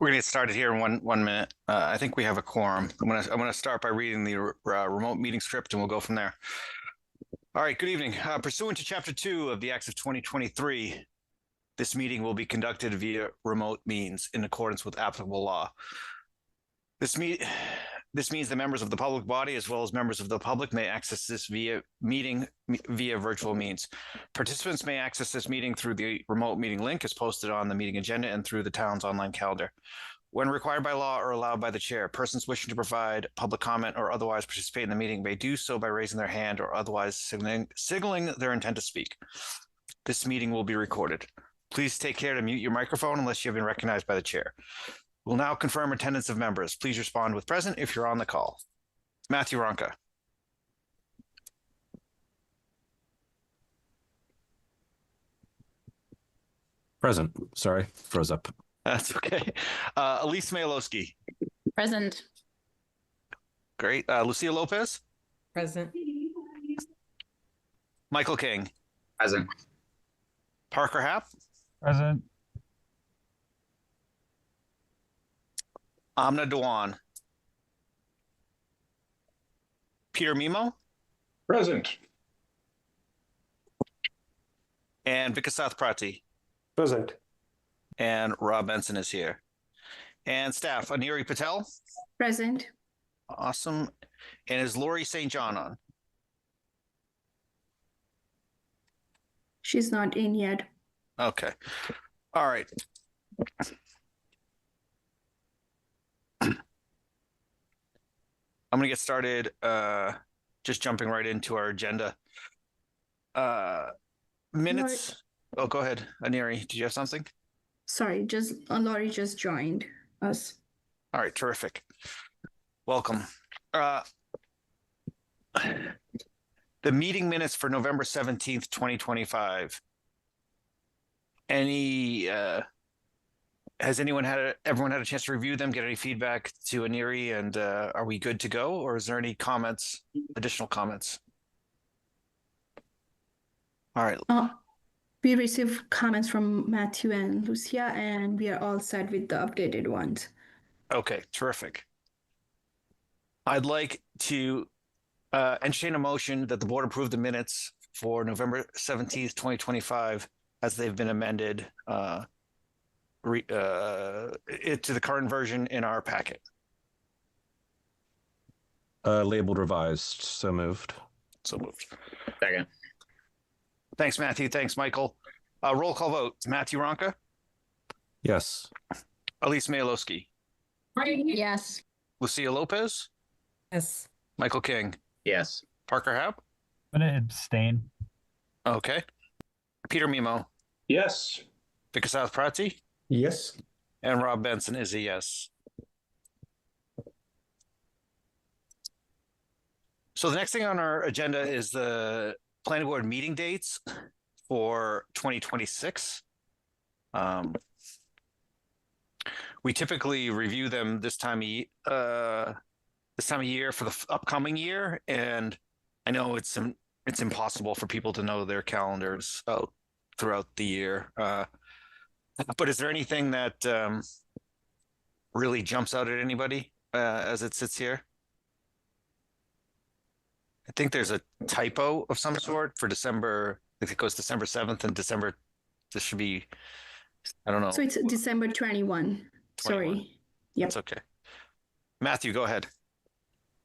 We're gonna get started here in one minute. I think we have a quorum. I'm gonna start by reading the remote meeting script, and we'll go from there. All right. Good evening. Pursuant to Chapter 2 of the Acts of 2023, this meeting will be conducted via remote means in accordance with applicable law. This means the members of the public body, as well as members of the public, may access this meeting via virtual means. Participants may access this meeting through the remote meeting link as posted on the meeting agenda and through the town's online calendar. When required by law or allowed by the chair, persons wishing to provide public comment or otherwise participate in the meeting may do so by raising their hand or otherwise signaling their intent to speak. This meeting will be recorded. Please take care to mute your microphone unless you have been recognized by the chair. We'll now confirm attendance of members. Please respond with present if you're on the call. Matthew Ronka. Present. Sorry, froze up. That's okay. Elise Mayalowski. Present. Great. Lucia Lopez. Present. Michael King. Present. Parker Happ. Present. Amna Dewan. Peter Mimo. Present. And Vikasath Prati. Present. And Rob Benson is here. And staff, Aniri Patel. Present. Awesome. And is Lori St. John on? She's not in yet. Okay. All right. I'm going to get started just jumping right into our agenda. Minutes. Oh, go ahead. Aniri, did you have something? Sorry, Laurie just joined us. All right, terrific. Welcome. The meeting minutes for November 17th, 2025. Has everyone had a chance to review them, get any feedback to Aniri, and are we good to go, or is there any comments, additional comments? All right. We received comments from Matthew and Lucia, and we are all set with the updated ones. Okay, terrific. I'd like to entertain a motion that the board approve the minutes for November 17th, 2025, as they've been amended to the current version in our packet. Labeled revised. So moved. So moved. Second. Thanks, Matthew. Thanks, Michael. Roll call vote. Matthew Ronka. Yes. Elise Mayalowski. Yes. Lucia Lopez. Yes. Michael King. Yes. Parker Happ. I'm gonna abstain. Okay. Peter Mimo. Yes. Vikasath Prati. Yes. And Rob Benson is a yes. So the next thing on our agenda is the planning board meeting dates for 2026. We typically review them this time of year for the upcoming year, and I know it's impossible for people to know their calendars out throughout the year. But is there anything that really jumps out at anybody as it sits here? I think there's a typo of some sort for December. I think it goes December 7th and December. This should be, I don't know. So it's December 21. Sorry. Yep. That's okay. Matthew, go ahead.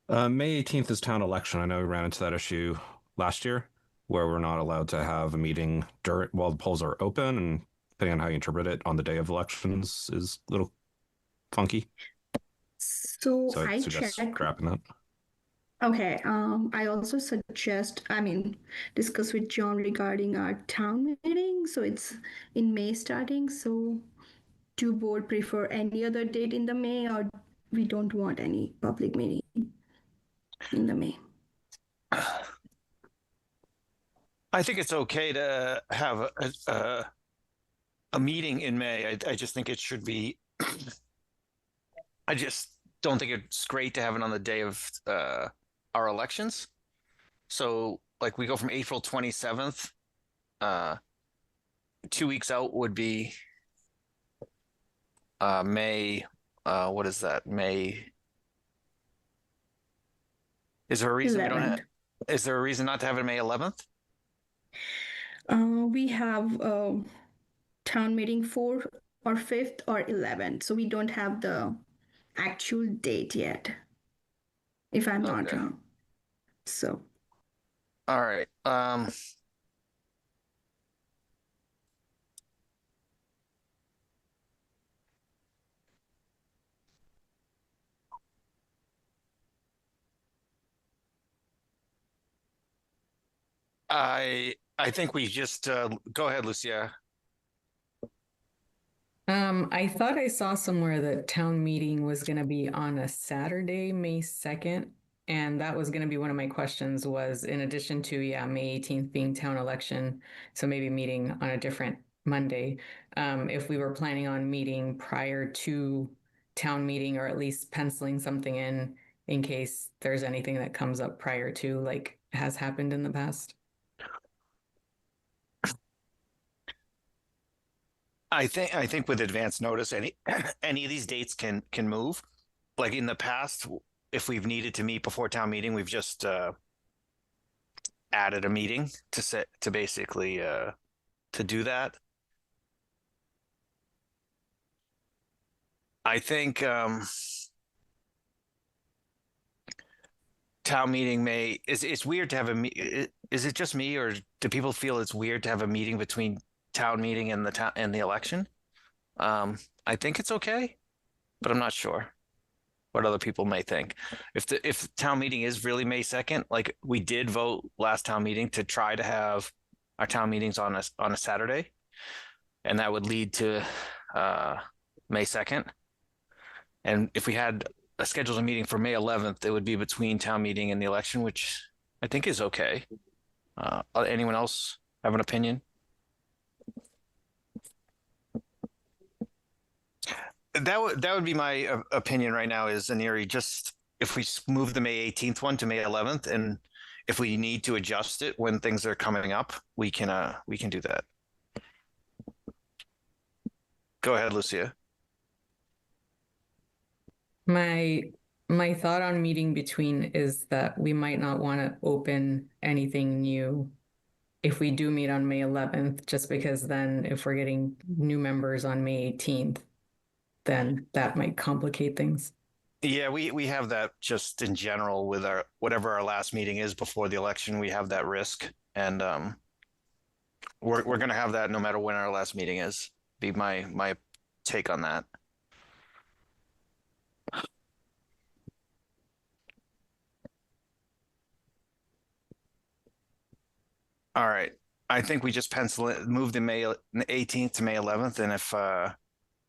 May 18th is town election. I know we ran into that issue last year where we're not allowed to have a meeting while the polls are open, and depending on how you interpret it on the day of elections is a little funky. So I suggest scrapping that. Okay. I also suggest, discuss with John regarding our town meeting. So it's in May starting. So do board prefer any other date in the May, or we don't want any public meeting in the May? I think it's okay to have a meeting in May. I just think it should be. I just don't think it's great to have it on the day of our elections. So, like, we go from April 27th. 2 weeks out would be May, what is that? May. Is there a reason we don't have, 11th. is there a reason not to have it May 11th? We have town meeting 4th or 5th or 11th, so we don't have the actual date yet, if I'm not Okay. wrong. So, All right. I think we just go ahead, Lucia. I thought I saw somewhere that town meeting was going to be on a Saturday, May 2nd. And that was going to be one of my questions was in addition to, yeah, May 18th being town election. So maybe meeting on a different Monday. If we were planning on meeting prior to town meeting or at least penciling something in case there's anything that comes up prior to like has happened in the past. I think with advance notice, any of these dates can move. Like in the past, if we've needed to meet before town meeting, we've just added a meeting to basically to do that. I think town meeting may is it's weird to have is it just me or do people feel it's weird to have a meeting between town meeting and the election? I think it's okay, but I'm not sure what other people may think. If town meeting is really May 2nd, like we did vote last town meeting to try to have our town meetings on a Saturday, and that would lead to May 2nd. And if we had a scheduled meeting for May 11th, it would be between town meeting and the election, which I think is okay. Anyone else have an opinion? That would be my opinion right now. Is Aniri just if we move the May 18th one to May 11th, and if we need to adjust it when things are coming up, we can do that. Go ahead, Lucia. My thought on meeting between is that we might not want to open anything new if we do meet on May 11th, just because then if we're getting new members on May 18th, then that might complicate things. Yeah, we have that just in general with our whatever our last meeting is before the election. We have that risk, and we're gonna have that no matter when our last meeting is. Be my take on that. All right. I think we just pencil it, move the May 18th to May 11th, and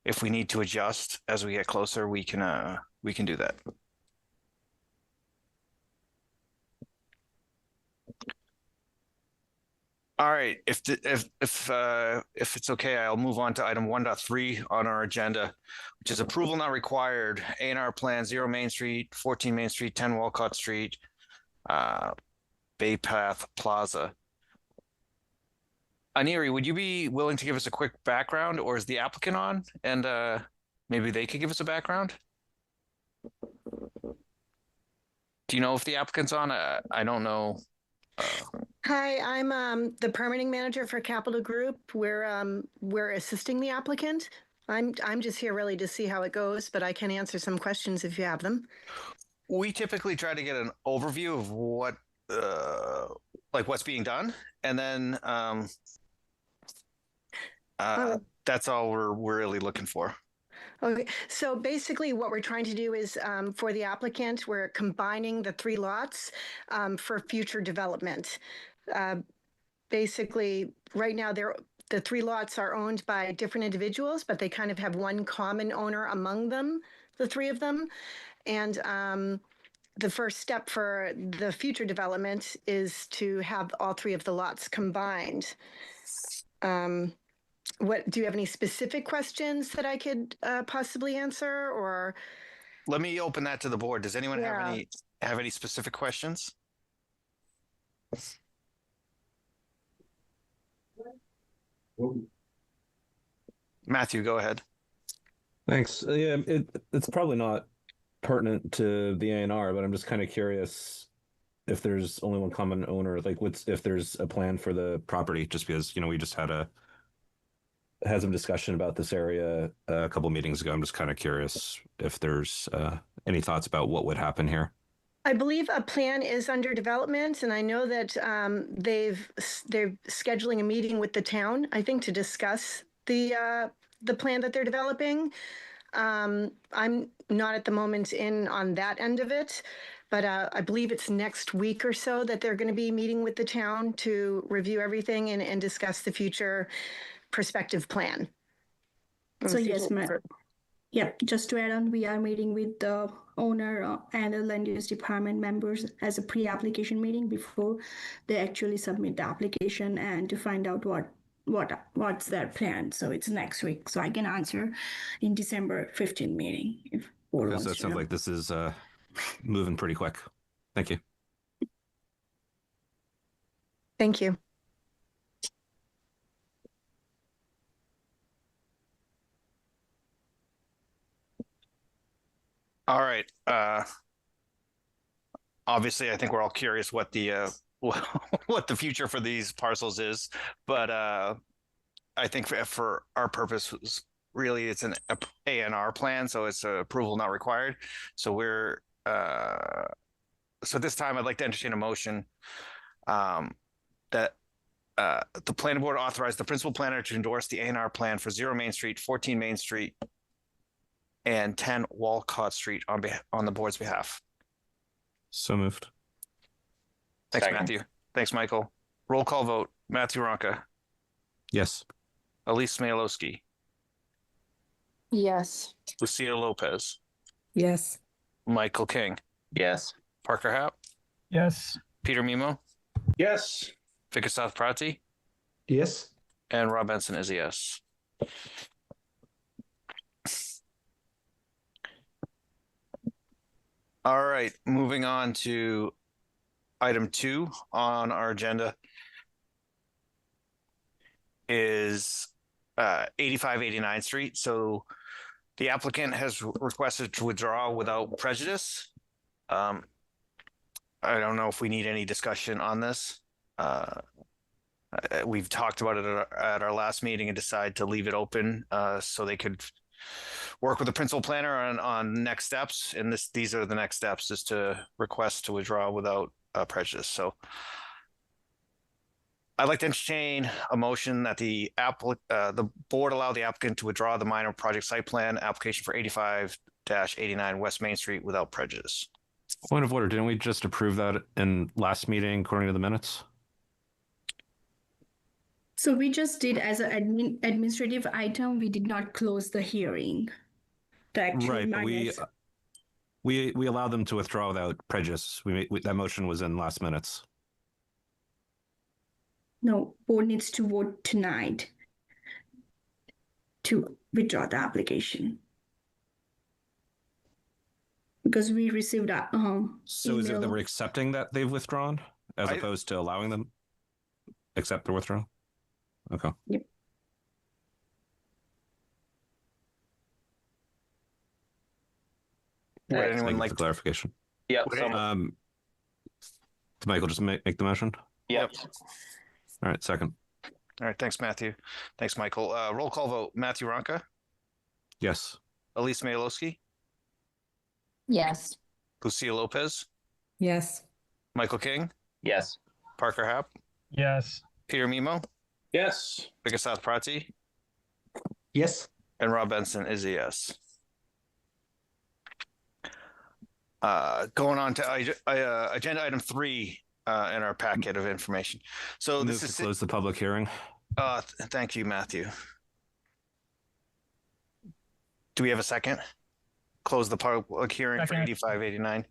if we need to adjust as we get closer, we can do that. All right. If it's okay, I'll move on to item 1.3 on our agenda, which is approval not required. A&R plan 0 Main Street, 14 Main Street, 10 Walcott Street, Bay Path Plaza. Aniri, would you be willing to give us a quick background, or is the applicant on? And maybe they could give us a background. Do you know if the applicant's on? I don't know. Hi, I'm the permitting manager for Capital Group. We're assisting the applicant. I'm just here really to see how it goes, but I can answer some questions if you have them. We typically try to get an overview of what like what's being done, and then that's all we're really looking for. Okay, so basically what we're trying to do is for the applicant, we're combining the 3 lots for future development. Basically, right now the 3 lots are owned by different individuals, but they kind of have one common owner among them, the 3 of them. And the first step for the future development is to have all 3 of the lots combined. What do you have any specific questions that I could possibly answer, or? Let me open that to the board. Does anyone Yeah. have any specific questions? Matthew, go ahead. Thanks. Yeah, it's probably not pertinent to the A&R, but I'm just kind of curious if there's only one common owner, like if there's a plan for the property, just because, we just had some discussion about this area a couple meetings ago. I'm just kind of curious if there's any thoughts about what would happen here. I believe a plan is under development, and I know that they're scheduling a meeting with the town, I think, to discuss the plan that they're developing. I'm not at the moment in on that end of it, but I believe it's next week or so that they're going to be meeting with the town to review everything and discuss the future prospective plan. So yes, ma'am. Yep, just to add on, we are meeting with the owner and the land use department members as a pre-application meeting before they actually submit the application, and to find out what's their plan. So it's next week. So I can answer in December 15 meeting if board Because wants that to sounds know. like this is moving pretty quick. Thank you. Thank you. All right. Obviously, I think we're all curious what the what the future for these parcels is, but I think for our purpose, really, it's an A&R plan, so it's approval not required. So we're so this time, I'd like to entertain a motion that the planning board authorize the principal planner to endorse the A&R plan for 0 Main Street, 14 Main Street, and 10 Walcott Street on the board's behalf. So moved. Thanks, Second. Matthew. Thanks, Michael. Roll call vote. Matthew Ronka, Yes. Elise Smailowski, Yes. Lucia Lopez, Yes. Michael King, Yes. Parker Happ, Yes. Peter Mimo, Yes. Vikas Prati, Yes. and Rob Benson is a yes. All right, moving on to item 2 on our agenda is 85 89th Street. So the applicant has requested to withdraw without prejudice. I don't know if we need any discussion on this. We've talked about it at our last meeting and decided to leave it open so they could work with the principal planner on next steps. And these are the next steps, is to request to withdraw without prejudice. So I'd like to entertain a motion that the board allow the applicant to withdraw the minor project site plan application for 85-89 West Main Street without prejudice. Point of order. Didn't we just approve that in last meeting according to the minutes? So we just did as an administrative item. We did not close the hearing. The actual Right, but minutes. we allowed them to withdraw without prejudice. That motion was in last minutes. No, board needs to vote tonight to withdraw the application. Because we received a So is it that email. we're accepting that they've withdrawn as I- opposed to allowing them accept their withdrawal? Okay. Would Right. anyone Thank you like for to? clarification. Yep. Did Michael just make the motion? Yep. All right, second. All right, thanks, Matthew. Thanks, Michael. Roll call vote. Matthew Ronka, Yes. Elise Smailowski, Yes. Lucia Lopez, Yes. Michael King, Yes. Parker Happ, Yes. Peter Mimo, Yes. Vikas Prati, Yes. and Rob Benson is a yes. Going on to agenda item 3 in our packet of information. So Move this to is close the public hearing. thank you, Matthew. Do we have a second? Close the public hearing for Second. 85-89.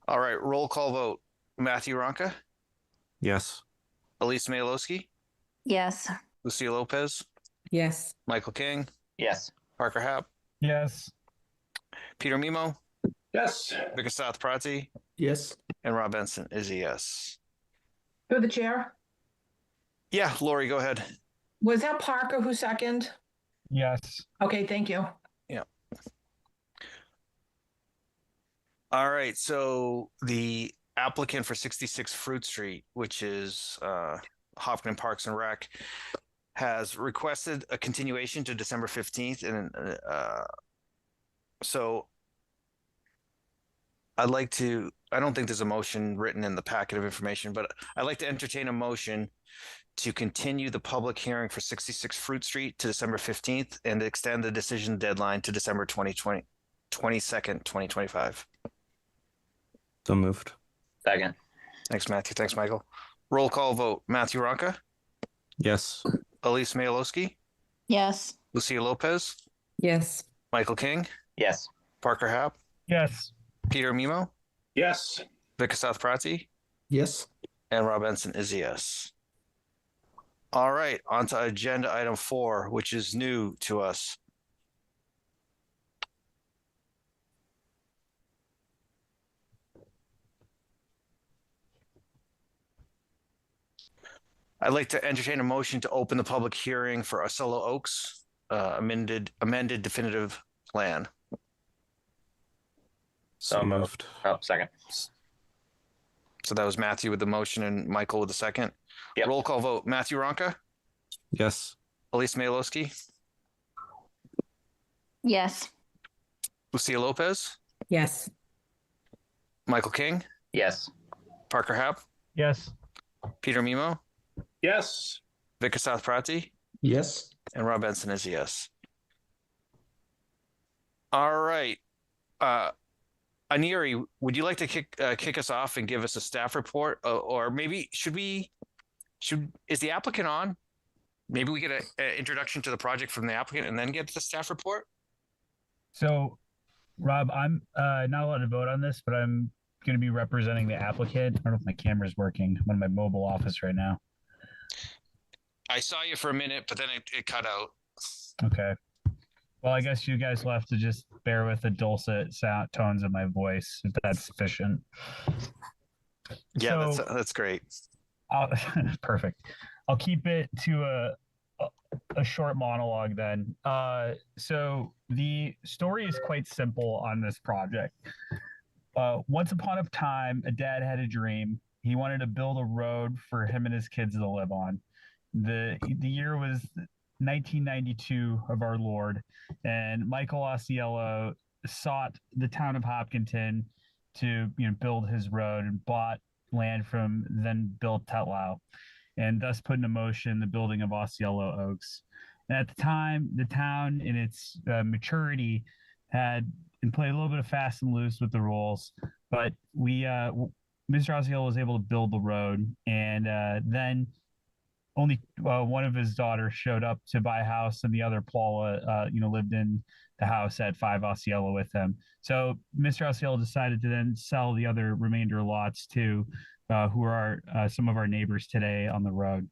All right, roll call vote. Matthew Ronka, Yes. Elise Smailowski, Yes. Lucia Lopez, Yes. Michael King, Yes. Parker Happ, Yes. Peter Mimo, Yes. Vikas Prati, Yes. and Rob Benson is a yes. Through the chair, Yeah, Lori, go ahead. was that Parker who seconded? Yes. Okay, thank you. All right, so the applicant for 66 Fruit Street, which is Hopkins Parks and Rec, has requested a continuation to December 15th. And so I don't think there's a motion written in the packet of information, but I'd like to entertain a motion to continue the public hearing for 66 Fruit Street to December 15th and extend the decision deadline to December 22nd, 2025. So moved. Second. Thanks, Matthew. Thanks, Michael. Roll call vote. Matthew Ronka, Yes. Elise Mayalowski, Yes. Lucia Lopez, Yes. Michael King, Yes. Parker Happ, Yes. Peter Mimo, Yes. Vikasath Prati, Yes. and Rob Ensign is a yes. All right, on to agenda item 4, which is new to us. I'd like to entertain a motion to open the public hearing for Ocello Oaks amended definitive plan. So moved. Oh, second. So that was Matthew with the motion and Michael with the second. Yep. Roll call vote. Matthew Ronka, Yes. Elise Mayalowski, Yes. Lucia Lopez, Yes. Michael King, Yes. Parker Happ, Yes. Peter Mimo, Yes. Vikasath Prati, Yes. and Rob Ensign is a yes. All right. Aniri, would you like to kick us off and give us a staff report, or maybe is the applicant on? Maybe we get an introduction to the project from the applicant and then get the staff report. So, Rob, I'm not allowed to vote on this, but I'm going to be representing the applicant. I don't know if my camera's working. I'm in my mobile office right now. I saw you for a minute, but then it cut out. Okay. Well, I guess you guys will have to just bear with the dulcet tones of my voice, if that's sufficient. Yeah, So- that's great. Perfect. I'll keep it to a short monologue then. So the story is quite simple on this project. Once upon a time, a dad had a dream. He wanted to build a road for him and his kids to live on. The year was 1992 of our Lord, and Michael Auciello sought the town of Hopkinton to build his road and bought land from then Bill Tetlow, and thus put into motion the building of Osceola Oaks. And at the time, the town in its maturity had played a little bit of fast and loose with the rules, but Mr. Osceola was able to build the road, and then only one of his daughters showed up to buy a house, and the other, Paula, lived in the house at 5 Osceola with him. So Mr. Osceola decided to then sell the other remainder lots to who are some of our neighbors today on the road.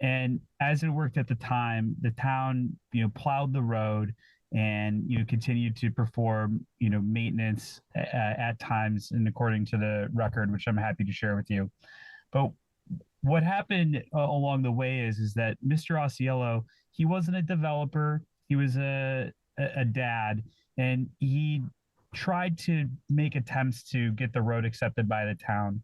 And as it worked at the time, the town, plowed the road and, continued to perform, maintenance at times and according to the record, which I'm happy to share with you. But what happened along the way is that Mr. Osceola, he wasn't a developer. He was a dad, and he tried to make attempts to get the road accepted by the town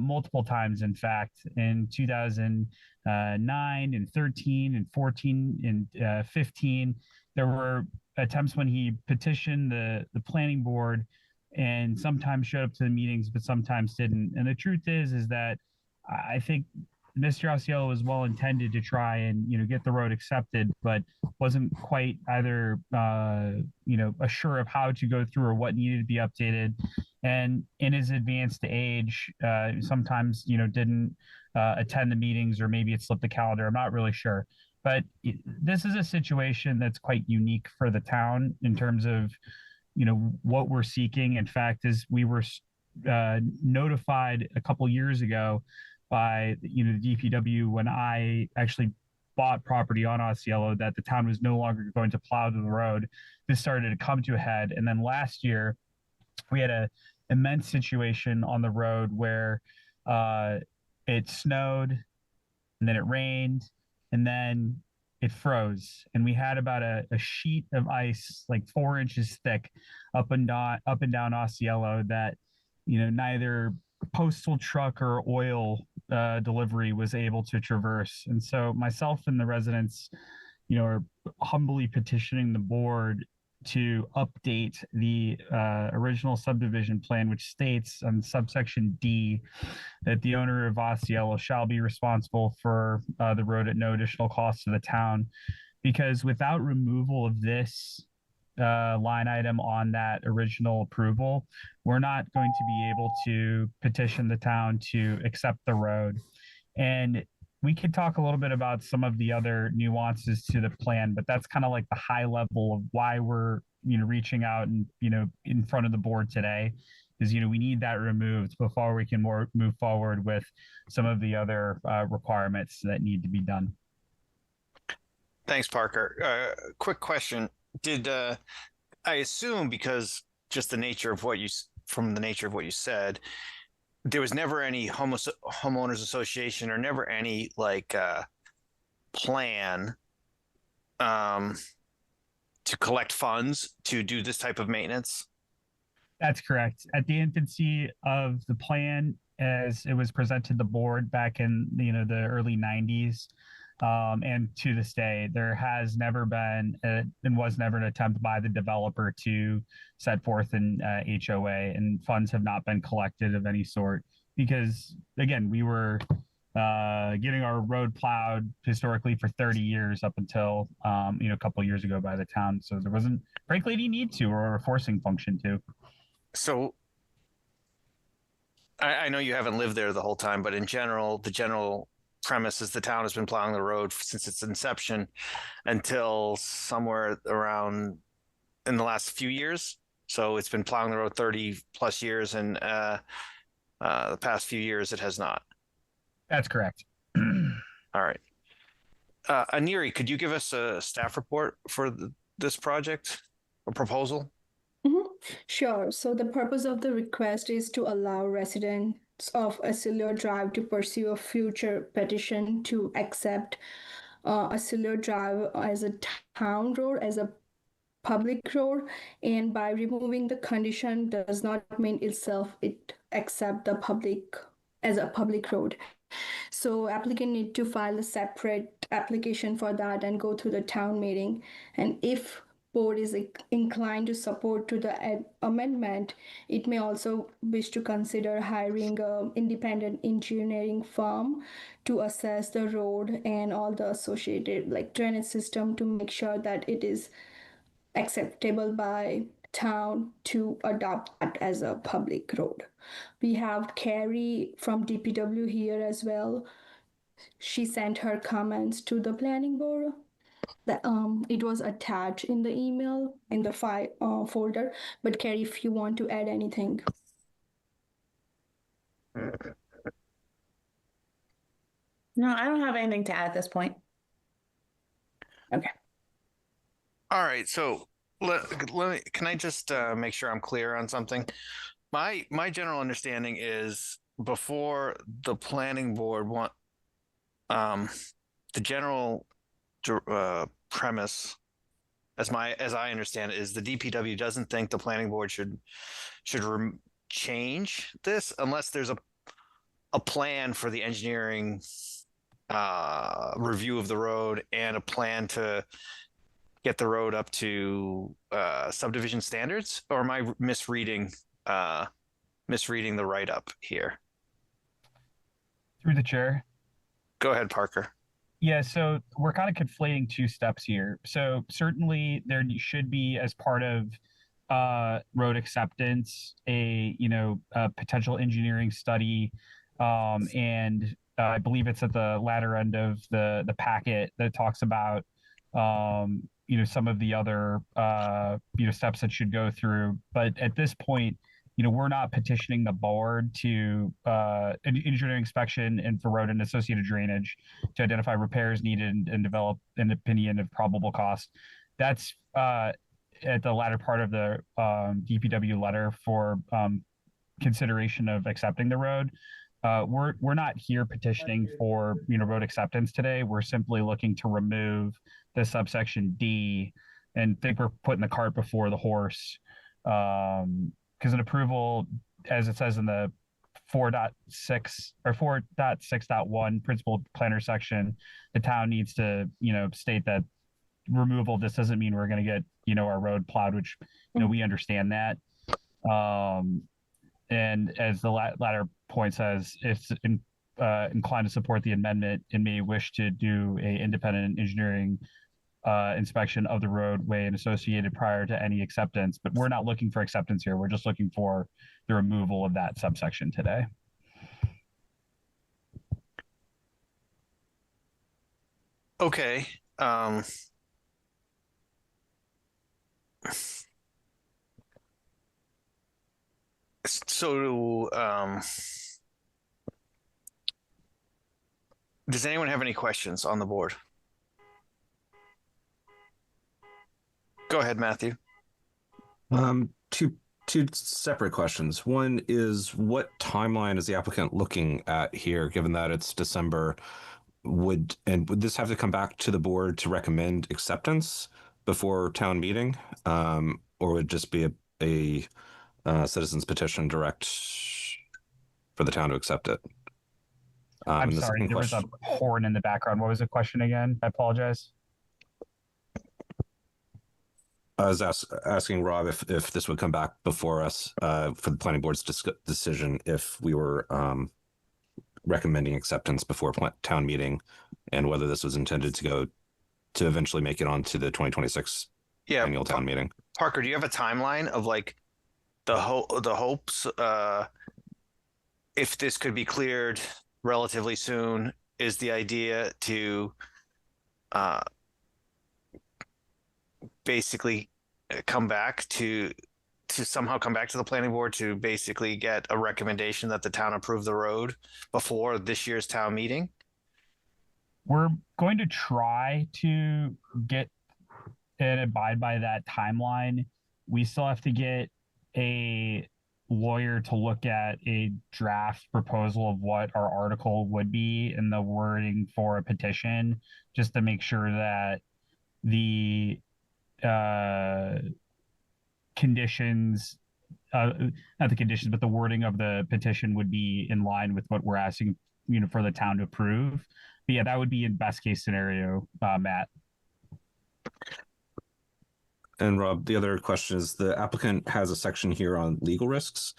multiple times. In fact, in 2009 and 13 and 14 and 15, there were attempts when he petitioned the planning board and sometimes showed up to the meetings, but sometimes didn't. And the truth is that I think Mr. Osceola was well intended to try and get the road accepted, but wasn't quite either sure of how to go through or what needed to be updated. And in his advanced age, sometimes didn't attend the meetings, or maybe it slipped the calendar. I'm not really sure, but this is a situation that's quite unique for the town in terms of what we're seeking. In fact, as we were notified a couple years ago by the DPW when I actually bought property on Osceola that the town was no longer going to plow the road. This started to come to a head, and then last year we had a immense situation on the road where it snowed, and then it rained, and then it froze, and we had about a sheet of ice like 4 inches thick up and down Osceola that neither postal truck or oil delivery was able to traverse. And so myself and the residents are humbly petitioning the board to update the original subdivision plan, which states on subsection D that the owner of Osceola shall be responsible for the road at no additional cost to the town. Because without removal of this line item on that original approval, we're not going to be able to petition the town to accept the road. And we could talk a little bit about some of the other nuances to the plan, but that's kind of like the high level of why we're reaching out and in front of the board today, is we need that removed before we can move forward with some of the other requirements that need to be done. Thanks, Parker. Quick question: did I assume, because just the nature of what you said, there was never any homeowners association or never any plan to collect funds to do this type of maintenance? That's correct. At the infancy of the plan, as it was presented to the board back in the early 90s, and to this day, there has never been and was never an attempt by the developer to set forth an HOA, and funds have not been collected of any sort because, again, we were getting our road plowed historically for 30 years up until a couple of years ago by the town. So there wasn't, frankly, any need to or a forcing function to. So I know you haven't lived there the whole time, but in general, the general premise is the town has been plowing the road since its inception until somewhere around in the last few years. So it's been plowing the road 30 plus years, and the past few years it has not. That's correct. All right. Aniri, could you give us a staff report for this project or proposal? Sure. So the purpose of the request is to allow residents of Accelio Drive to pursue a future petition to accept Accelio Drive as a town road, as a public road, and by removing the condition does not mean itself it accept the public as a public road. So applicant need to file a separate application for that and go through the town meeting. And if board is inclined to support to the amendment, it may also wish to consider hiring an independent engineering firm to assess the road and all the associated drainage system to make sure that it is acceptable by town to adopt that as a public road. We have Carrie from DPW here as well. She sent her comments to the planning board. It was attached in the email in the file folder. But Carrie, if you want to add anything. No, I don't have anything to add at this point. Okay. All right. So can I just make sure I'm clear on something? My general understanding is before the planning board the general premise, as I understand it, is the DPW doesn't think the planning board should change this unless there's a plan for the engineering review of the road and a plan to get the road up to subdivision standards. Or am I misreading the write-up here? Through the chair. Go ahead, Parker. Yeah, so we're kind of conflating two steps here. So certainly there should be, as part of road acceptance, a potential engineering study, and I believe it's at the latter end of the packet that talks about some of the other steps that should go through. But at this point, we're not petitioning the board to engineering inspection and for road and associated drainage to identify repairs needed and develop an opinion of probable cost. That's at the latter part of the DPW letter for consideration of accepting the road. we're not here petitioning for road acceptance today. We're simply looking to remove the subsection D, and think we're putting the cart before the horse. Because an approval, as it says in the 4.6 or 4.6.1 principal planner section, the town needs to state that removal. This doesn't mean we're going to get our road plowed, which we understand that. And as the latter point says, it's inclined to support the amendment and may wish to do a independent engineering inspection of the roadway and associated prior to any acceptance. But we're not looking for acceptance here. We're just looking for the removal of that subsection today. Okay. So, does anyone have any questions on the board? Go ahead, Matthew. Two separate questions. One is, what timeline is the applicant looking at here, given that it's December? Would this have to come back to the board to recommend acceptance before town meeting, or would it just be a citizen's petition direct for the town to accept it? I'm sorry, there was a horn in the background. What was the question again? I apologize. I was asking Rob if this would come back before us for the planning board's decision if we were recommending acceptance before town meeting, and whether this was intended to eventually make it onto the 2026 annual town meeting. Parker, do you have a timeline of like the hopes if this could be cleared relatively soon? Is the idea to basically somehow come back to the planning board to basically get a recommendation that the town approve the road before this year's town meeting? We're going to try to get and abide by that timeline. We still have to get a lawyer to look at a draft proposal of what our article would be and the wording for a petition, just to make sure that the conditions, not the conditions, but the wording of the petition would be in line with what we're asking, for the town to approve. But yeah, that would be in best case scenario, Matt. And Rob, the other question is, the applicant has a section here on legal risks,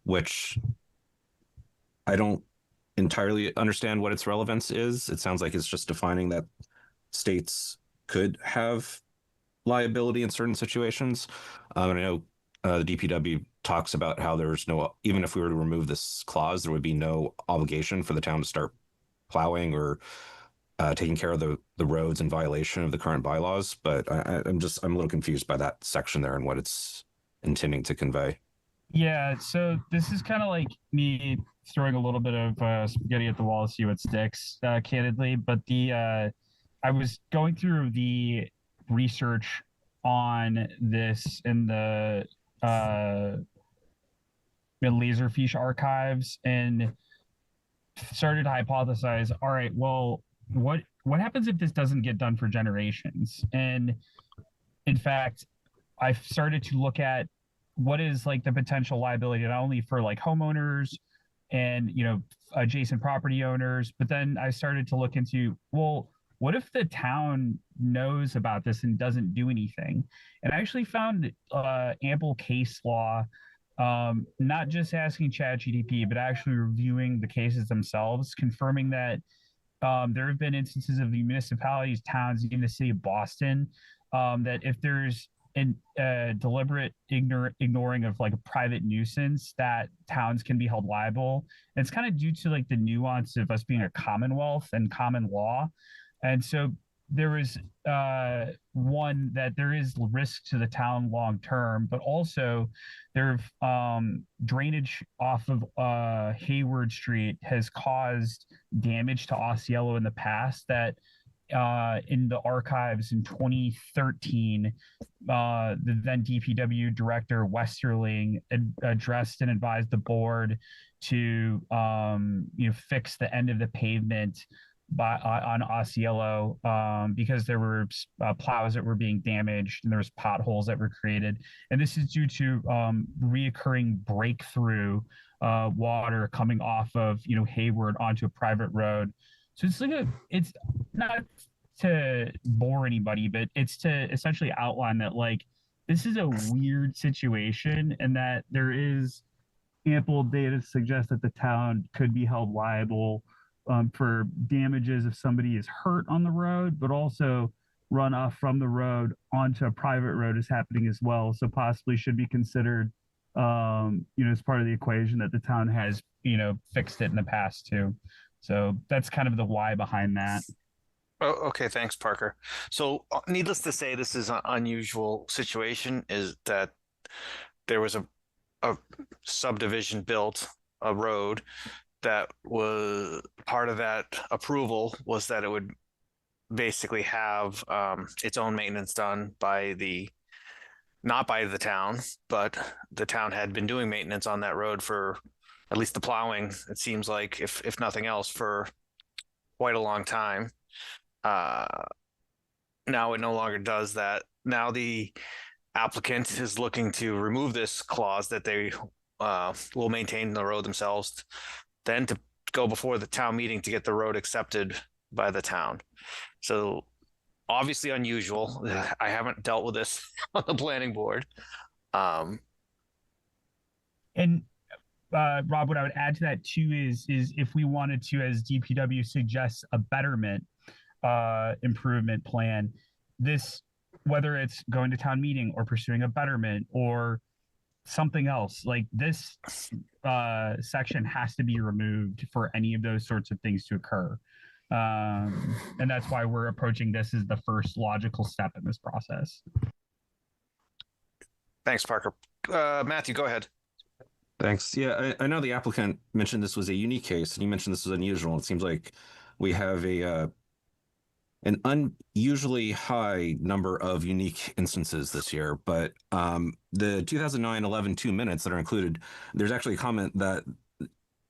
which I don't entirely understand what its relevance is. It sounds like it's just defining that states could have liability in certain situations. I know the DPW talks about how there's no, even if we were to remove this clause, there would be no obligation for the town to start plowing or taking care of the roads in violation of the current bylaws. But I'm a little confused by that section there and what it's intending to convey. Yeah, so this is kind of like me throwing a little bit of spaghetti at the wall to see what sticks, candidly. But I was going through the research on this in the Laserfish archives and started to hypothesize, all right, well, what happens if this doesn't get done for generations? And in fact, I've started to look at what is like the potential liability, not only for like homeowners and adjacent property owners, but then I started to look into, well, what if the town knows about this and doesn't do anything? And I actually found ample case law, not just asking ChatGPT, but actually reviewing the cases themselves, confirming that there have been instances of the municipalities, towns, even the city of Boston, that if there's a deliberate ignoring of like a private nuisance, that towns can be held liable. And it's kind of due to like the nuance of us being a commonwealth and common law. And so there is one, that there is risk to the town long term, but also there's drainage off of Hayward Street has caused damage to Osceola in the past that in the archives in 2013, the then DPW director Westerling addressed and advised the board to fix the end of the pavement on Osceola because there were plows that were being damaged and there was potholes that were created, and this is due to reoccurring breakthrough water coming off of Hayward onto a private road. So it's not to bore anybody, but it's to essentially outline that this is a weird situation and that there is ample data to suggest that the town could be held liable for damages if somebody is hurt on the road, but also runoff from the road onto a private road is happening as well. So possibly should be considered, as part of the equation that the town has, fixed it in the past too. So that's kind of the why behind that. Oh, okay. Thanks, Parker. So needless to say, this is an unusual situation, is that there was a subdivision built, a road that was part of that approval was that it would basically have its own maintenance done not by the town, but the town had been doing maintenance on that road for at least the plowing, it seems like, if nothing else, for quite a long time. Now it no longer does that. Now the applicant is looking to remove this clause that they will maintain the road themselves, then to go before the town meeting to get the road accepted by the town. So obviously unusual. I haven't dealt with this on the planning board. And Rob, what I would add to that too is if we wanted to, as DPW suggests, a betterment improvement plan, this, whether it's going to town meeting or pursuing a betterment or something else, this section has to be removed for any of those sorts of things to occur. And that's why we're approaching this as the first logical step in this process. Thanks, Parker. Matthew, go ahead. Thanks. Yeah, I know the applicant mentioned this was a unique case, and you mentioned this was unusual. It seems like we have an unusually high number of unique instances this year, but the 2009-11 2 minutes that are included, there's actually a comment that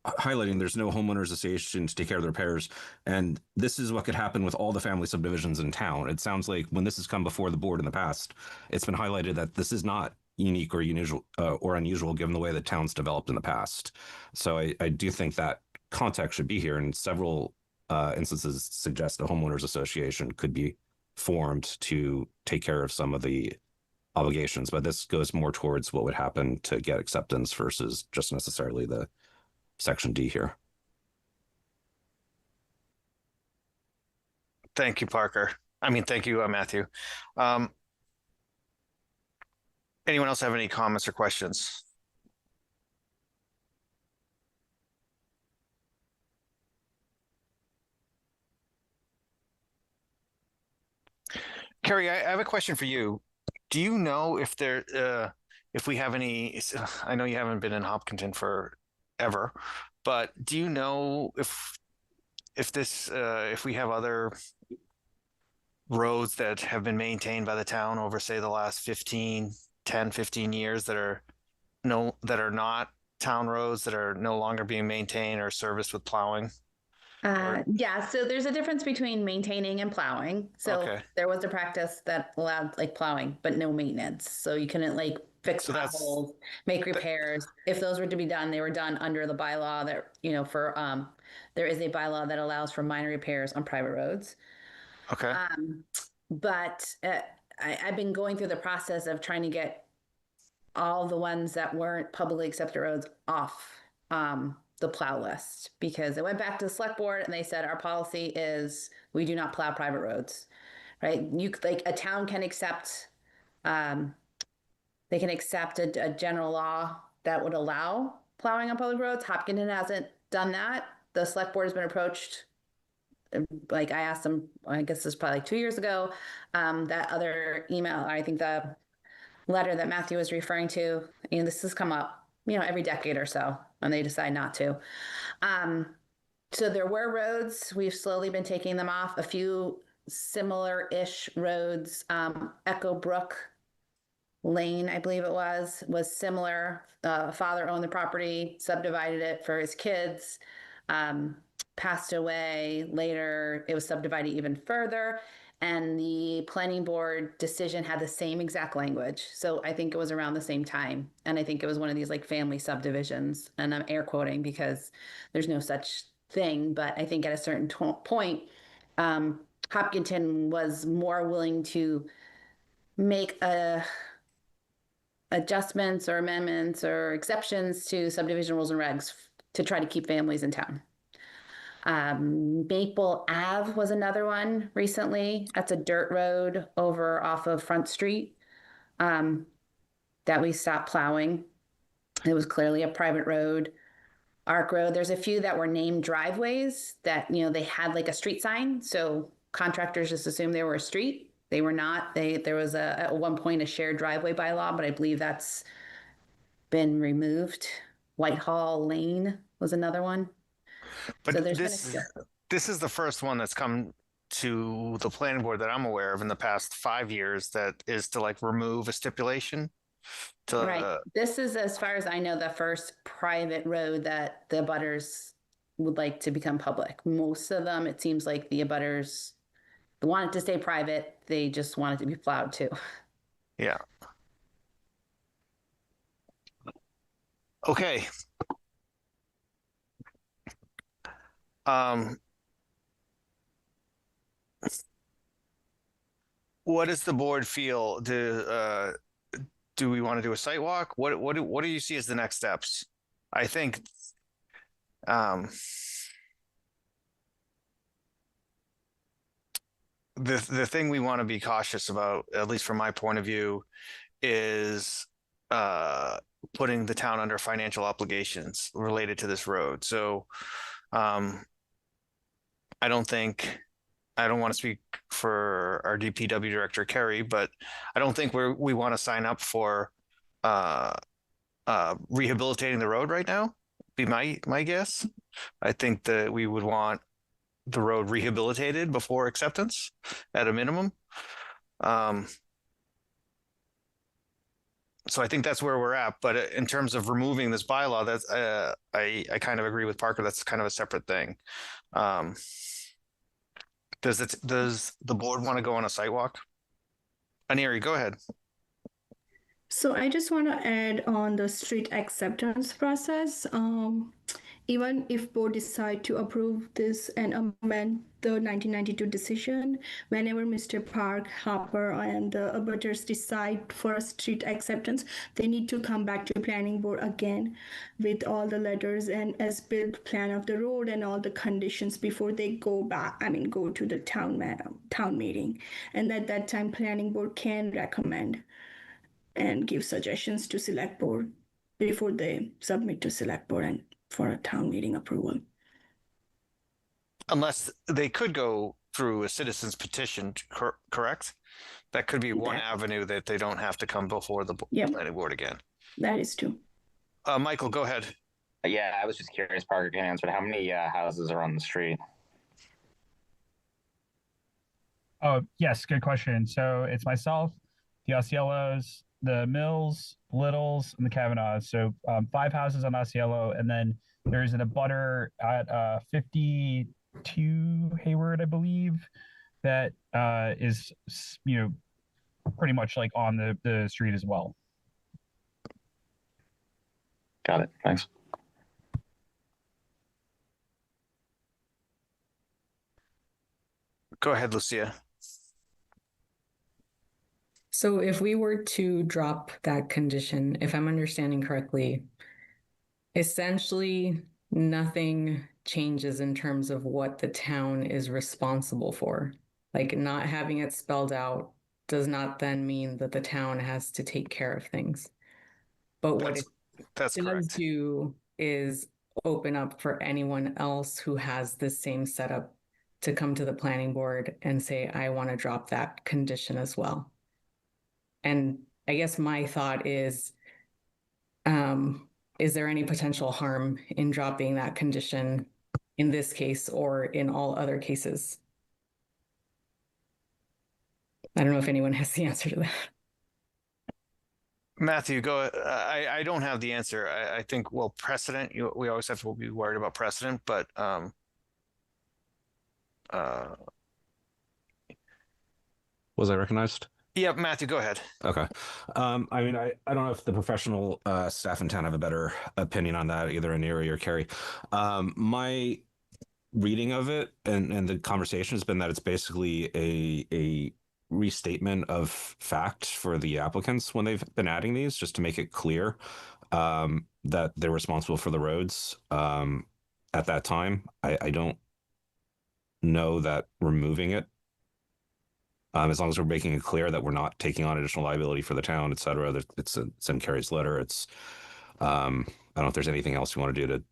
highlighting there's no homeowners association to take care of the repairs, and this is what could happen with all the family subdivisions in town. It sounds like when this has come before the board in the past, it's been highlighted that this is not unique or unusual given the way the town's developed in the past. So I do think that context should be here, and several instances suggest a homeowners association could be formed to take care of some of the obligations, but this goes more towards what would happen to get acceptance versus just necessarily the section D here. Thank you, Parker. Thank you, Matthew. Anyone else have any comments or questions? Carrie, I have a question for you. Do you know if we have any? I know you haven't been in Hopkinton forever, but do you know if we have other roads that have been maintained by the town over, say, the last 10, 15 years that are not town roads, that are no longer being maintained or serviced with plowing? Yeah, so there's a difference between maintaining and plowing. So Okay. there was a practice that allowed plowing, but no maintenance. So you couldn't fix So that's- potholes, make repairs. If those were to be done, they were done under the bylaw that, there is a bylaw that allows for minor repairs on private roads. Okay. But I've been going through the process of trying to get all the ones that weren't publicly accepted roads off the plow list, because I went back to the select board and they said our policy is we do not plow private roads, right? A town can accept, they can accept a general law that would allow plowing on public roads. Hopkinton hasn't done that. The select board has been approached. I asked them, I guess this was probably 2 years ago, that other email, I think the letter that Matthew was referring to, this has come up, every decade or so, and they decide not to. So there were roads, we've slowly been taking them off. A few similar-ish roads. Echo Brook Lane, I believe it was similar. Father owned the property, subdivided it for his kids, passed away. Later, it was subdivided even further. And the planning board decision had the same exact language. So I think it was around the same time. And I think it was one of these like family subdivisions. And I'm air quoting because there's no such thing. But I think at a certain point, Hopkinton was more willing to make adjustments or amendments or exceptions to subdivision rules and regs to try to keep families in town. Maple Ave was another one recently. That's a dirt road over off of Front Street that we stopped plowing. It was clearly a private road. Arc Road, there's a few that were named driveways that, you know, they had like a street sign. So contractors just assumed they were a street. They were not. There was at one point a shared driveway bylaw, but I believe that's been removed. Whitehall Lane was another one. But So there's this is the first one that's come to the planning board that I'm aware of in the past 5 years that is to like remove a stipulation. Right. This is, as far as I know, the first private road that the abutters would like to become public. Most of them, it seems like the abutters want it to stay private. They just want it to be plowed too. Yeah. Okay. What does the board feel? Do we want to do a site walk? What do you see as the next steps? I think the thing we want to be cautious about, at least from my point of view, is putting the town under financial obligations related to this road. So I don't want to speak for our DPW director, Kerry, but I don't think we want to sign up for rehabilitating the road right now. Be my guess. I think that we would want the road rehabilitated before acceptance at a minimum. So I think that's where we're at. But in terms of removing this bylaw, that's I kind of agree with Parker. That's kind of a separate thing. Does the board want to go on a site walk? Aneri, go ahead. So I just want to add on the street acceptance process. Even if board decide to approve this and amend the 1992 decision, whenever Mr. Park, Harper, and the abutters decide for a street acceptance, they need to come back to planning board again with all the letters and as-built plan of the road and all the conditions before they go to the town meeting. And at that time, planning board can recommend and give suggestions to select board before they submit to select board and for a town meeting approval. Unless they could go through a citizen's petition, correct? That could be one avenue that they don't have to come before the planning board again. That is true. Michael, go ahead. Yeah, I was just curious, Parker can answer. How many houses are on the street? Oh, yes, good question. So it's myself, the Osceolos, the Mills, Littles, and the Kavanaughs. So 5 houses on Osceola, and then there's an abutter at 52 Hayward, I believe, that is, pretty much like on the street as well. Got it. Thanks. Go ahead, Lucia. So if we were to drop that condition, if I'm understanding correctly, essentially nothing changes in terms of what the town is responsible for. Like, not having it spelled out does not then mean that the town has to take care of things. But what it That's does correct. do is open up for anyone else who has the same setup to come to the planning board and say, I want to drop that condition as well. And I guess my thought is there any potential harm in dropping that condition in this case or in all other cases? I don't know if anyone has the answer to that. Matthew, go. I don't have the answer. I think, well, precedent. We always have to be worried about precedent, but Was I recognized? yeah, Matthew, go ahead. Okay. I mean, I don't know if the professional staff in town have a better opinion on that, either Aneri or Carrie. My reading of it and the conversation has been that it's basically a restatement of fact for the applicants when they've been adding these, just to make it clear that they're responsible for the roads at that time. I don't know that removing it, as long as we're making it clear that we're not taking on additional liability for the town, et cetera, that it's in Carrie's letter. It's I don't know if there's anything else you want to do to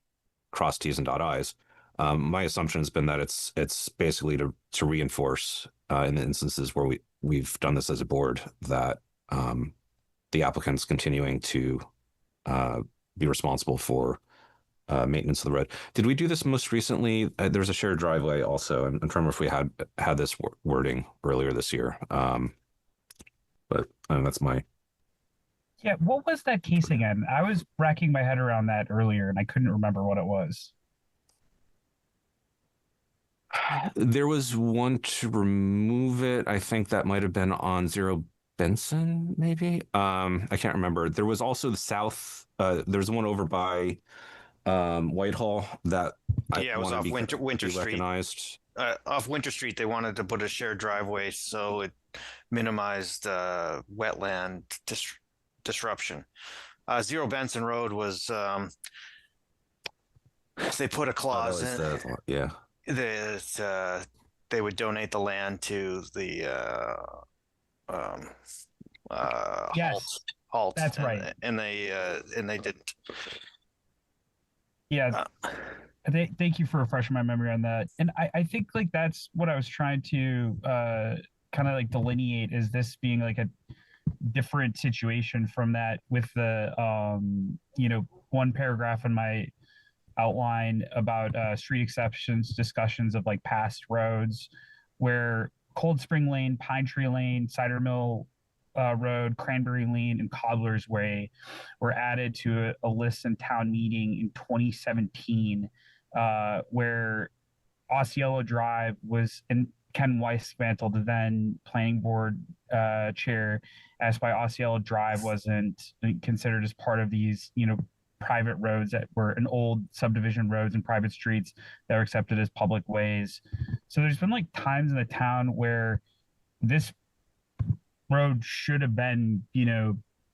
cross T's and dot I's. My assumption has been that it's basically to reinforce in the instances where we've done this as a board that the applicant's continuing to be responsible for maintenance of the road. Did we do this most recently? There was a shared driveway also. I'm trying to remember if we had this wording earlier this year. But that's my. Yeah, what was that case again? I was racking my head around that earlier and I couldn't remember what it was. There was one to remove it. I think that might have been on Zero Benson, maybe. I can't remember. There was also the south. There was one over by Whitehall that Yeah, it was off Winter Street. Recognized. Off Winter Street, they wanted to put a shared driveway so it minimized wetland disruption. Zero Benson Road was they put a clause in. Yeah. That they would donate the land to the Yes, halt. that's right. And they didn't. Yeah. Thank you for refreshing my memory on that. And I think like that's what I was trying to kind of like delineate, is this being like a different situation from that with the one paragraph in my outline about street exceptions, discussions of like past roads, where Cold Spring Lane, Pine Tree Lane, Cider Mill Road, Cranberry Lane, and Cobbler's Way were added to a list in town meeting in 2017, where Osceola Drive was, and Ken Weismantel, the then planning board chair, asked why Osceola Drive wasn't considered as part of these, private roads that were an old subdivision roads and private streets that were accepted as public ways. So there's been like times in the town where this road should have been,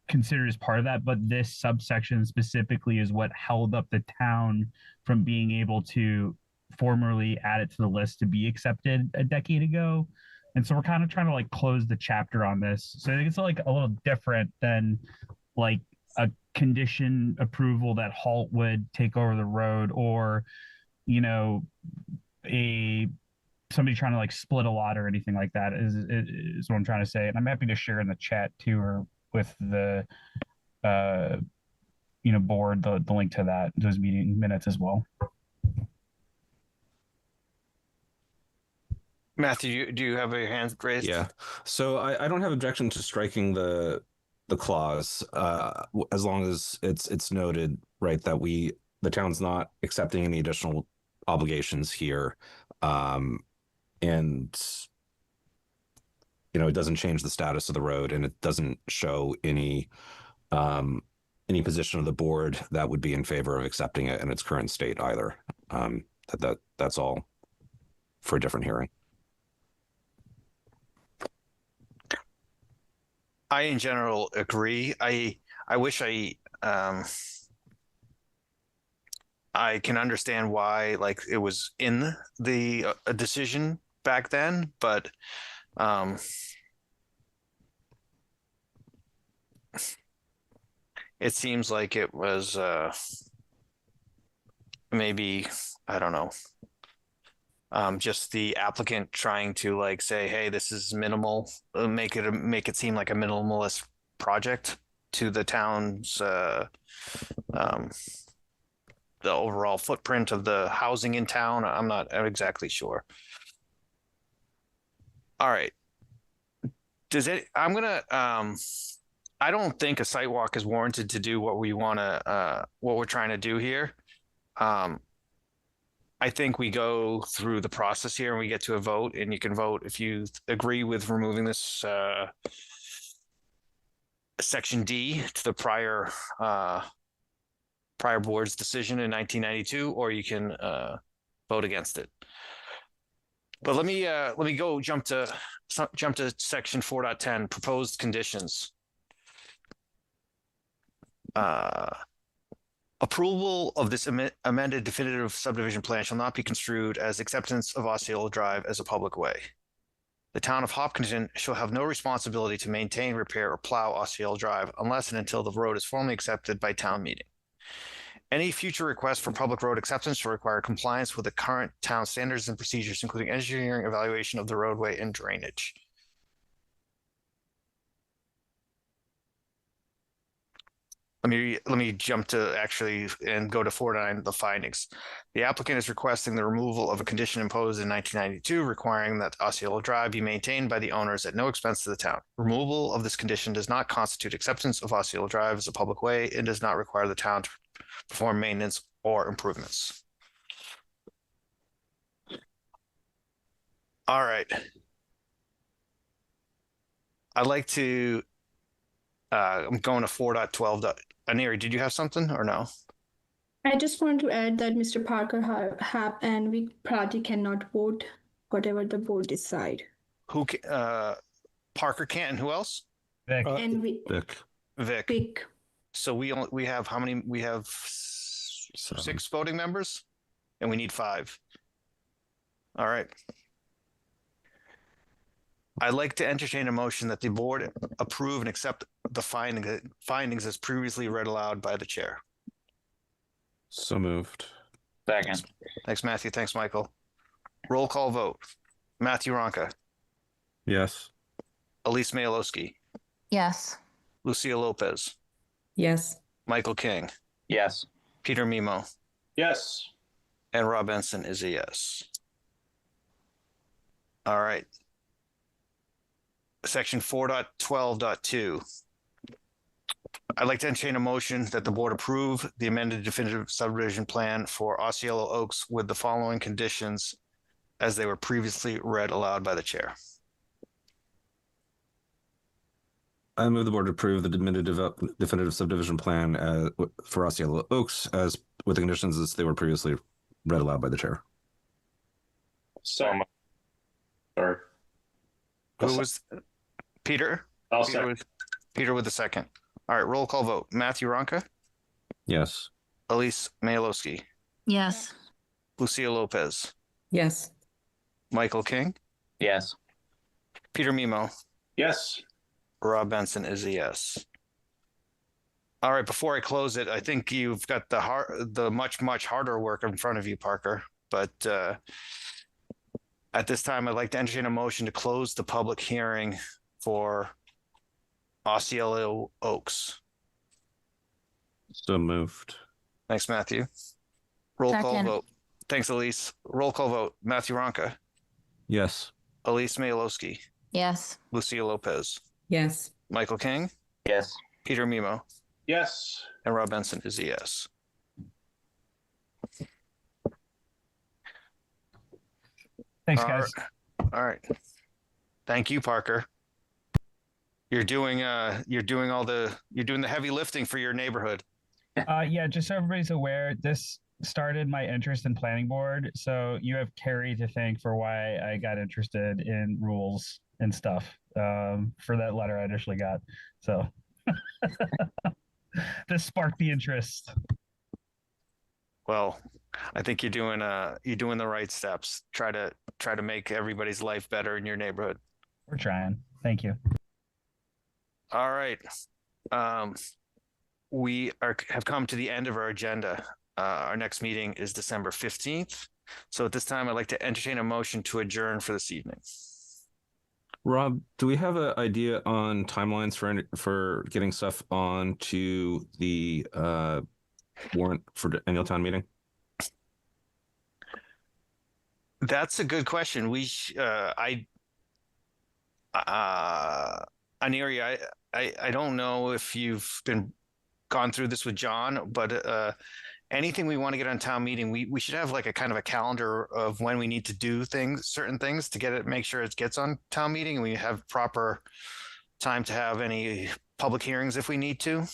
considered as part of that, but this subsection specifically is what held up the town from being able to formally add it to the list to be accepted a decade ago. And so we're kind of trying to like close the chapter on this. So I think it's like a little different than like a condition approval that Halt would take over the road, or somebody trying to like split a lot or anything like that is what I'm trying to say. And I'm happy to share in the chat too, or with the board, the link to those meeting minutes as well. Matthew, do you have your hand raised? Yeah. So I don't have objection to striking the clause, as long as it's noted, right, that the town's not accepting any additional obligations here, and it doesn't change the status of the road, and it doesn't show any position of the board that would be in favor of accepting it in its current state either. That's all for a different hearing. I in general agree. I wish I can understand why like it was in the decision back then, but it seems like it was maybe, I don't know, just the applicant trying to like say, hey, this is minimal, make it seem like a minimalist project to the town's the overall footprint of the housing in town. I'm not exactly sure. All right. Does it? I'm gonna. I don't think a site walk is warranted to do what we want to. What we're trying to do here. I think we go through the process here and we get to a vote, and you can vote if you agree with removing this section D to the prior board's decision in 1992, or you can vote against it. But let me go jump to section 4.10, proposed conditions. Approval of this amended definitive subdivision plan shall not be construed as acceptance of Osceola Drive as a public way. The town of Hopkinton shall have no responsibility to maintain, repair, or plow Osceola Drive unless and until the road is formally accepted by town meeting. Any future request for public road acceptance shall require compliance with the current town standards and procedures, including engineering evaluation of the roadway and drainage. Let me jump to actually and go to 4.9, the findings. The applicant is requesting the removal of a condition imposed in 1992 requiring that Osceola Drive be maintained by the owners at no expense to the town. Removal of this condition does not constitute acceptance of Osceola Drive as a public way and does not require the town to perform maintenance or improvements. All right. I'd like to I'm going to 4.12. Aneri, did you have something or no? I just want to add that Mr. Parker have and we party cannot vote whatever the board decide. Who? Parker can't, and who else? Vic. And Vic. Vic. So we have how many? We have 6 voting members, and we need 5. All right. I'd like to entertain a motion that the board approve and accept the findings as previously read aloud by the chair. So moved. Second. Thanks, Matthew. Thanks, Michael. Roll call vote. Matthew Ronka, Yes. Elise Mayalowski, Yes. Lucia Lopez, Yes. Michael King, Yes. Peter Mimo, Yes. and Rob Benson is a yes. All right. Section 4.12.2. I'd like to entertain a motion that the board approve the amended definitive subdivision plan for Osceola Oaks with the following conditions as they were previously read aloud by the chair. I move the board to approve the definitive subdivision plan for Osceola Oaks as with the conditions as they were previously read aloud by the chair. So, sorry. Who was Peter? I'll Peter second. with, Peter with the second. All right, roll call vote. Matthew Ronka, Yes. Elise Mayalowski, Yes. Lucia Lopez, Yes. Michael King, Yes. Peter Mimo, Yes. Rob Benson is a yes. All right, before I close it, I think you've got the much harder work in front of you, Parker. But at this time, I'd like to entertain a motion to close the public hearing for Osceola Oaks. So moved. Thanks, Matthew. Roll call Second. vote. Thanks, Elise. Roll call vote. Matthew Ronka, Yes. Elise Mayalowski, Yes. Lucia Lopez, Yes. Michael King, Yes. Peter Mimo, Yes. and Rob Benson is a yes. Thanks, All guys. All right. Thank you, Parker. You're doing the heavy lifting for your neighborhood. Yeah, just so everybody's aware, this started my interest in planning board. So you have Carrie to thank for why I got interested in rules and stuff for that letter I initially got. So this sparked the interest. Well, I think you're doing the right steps. Try to make everybody's life better in your neighborhood. We're trying. Thank you. All right. We have come to the end of our agenda. Our next meeting is December 15th. So at this time, I'd like to entertain a motion to adjourn for this evening. Rob, do we have an idea on timelines for getting stuff on to the warrant for the annual town meeting? That's a good question. Aniri, I don't know if you've gone through this with John, but anything we want to get on town meeting, we should have like a kind of a calendar of when we need to do certain things to get it, make sure it gets on town meeting, and we have proper time to have any public hearings if we need to.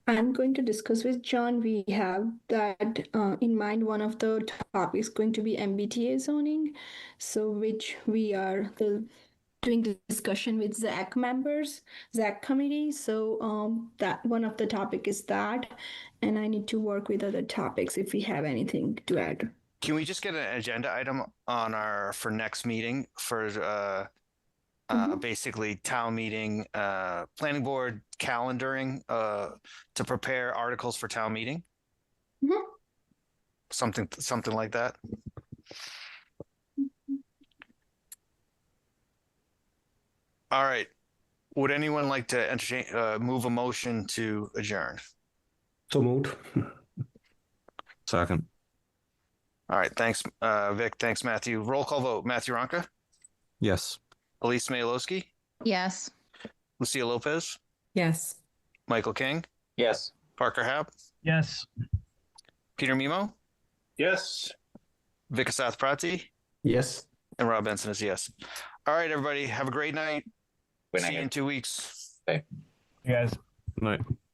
I'm going to discuss with John. We have that in mind. One of the topics going to be MBTA zoning, so which we are doing the discussion with ZAC members, ZAC committee. So that one of the topic is that, and I need to work with other topics if we have anything to add. Can we just get an agenda item on for next meeting for basically town meeting, planning board calendaring to prepare articles for town meeting? Mhm. Something like that. All right. Would anyone like to entertain, move a motion to adjourn? So moved. Second. All right. Thanks, Vic. Thanks, Matthew. Roll call vote. Matthew Ronka, Yes. Elise Mayalowski, Yes. Lucia Lopez, Yes. Michael King, Yes. Parker Hab, Yes. Peter Mimo, Yes. Vikasath Prati, Yes. and Rob Benson is yes. All right, everybody. Have a great night. Good See you night. in 2 weeks. You guys. Night.